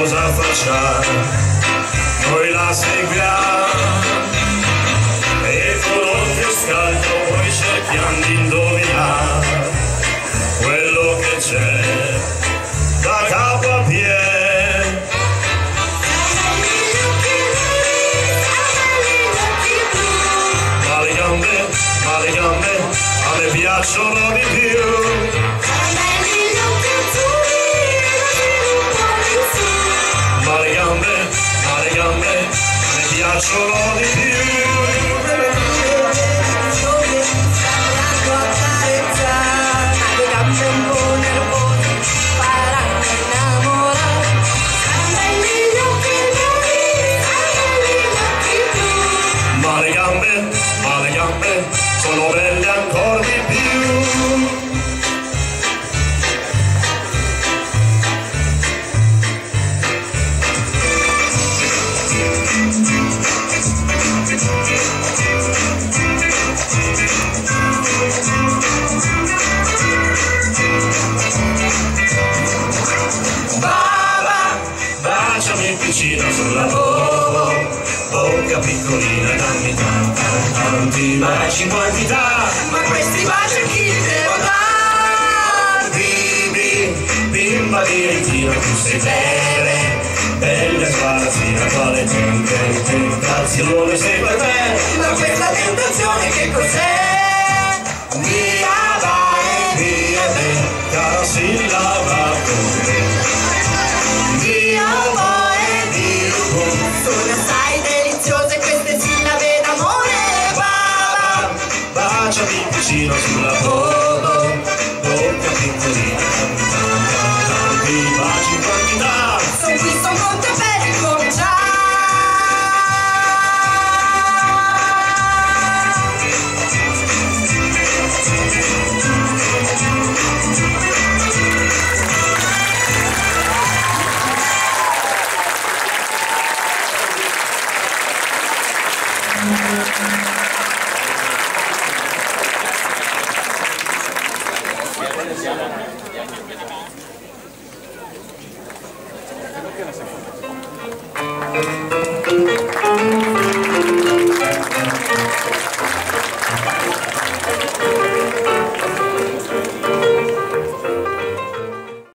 cosa facciamo, noi la seguiamo e con occhio scaldo poi cerchiamo di indovinare quello che c'è da capo a piedi. Ma le gambe a me piacciono di più. Ma le gambe mi piacciono di più. Parlando a carezzare, le gambe un po' nervose, faranno innamorare. Belli gli occhi blu. Ma le gambe sono belle ancora di più. Baciami piccina sulla bocca piccolina, dammi tanti baci in quantità. Ma questi baci a chi devo dar? Bimba direttina, tu sei bella sparazzina, quale tentazione sei per me. Ma questa tentazione che cos'è? Via vai, via vai, cara sillaba con me.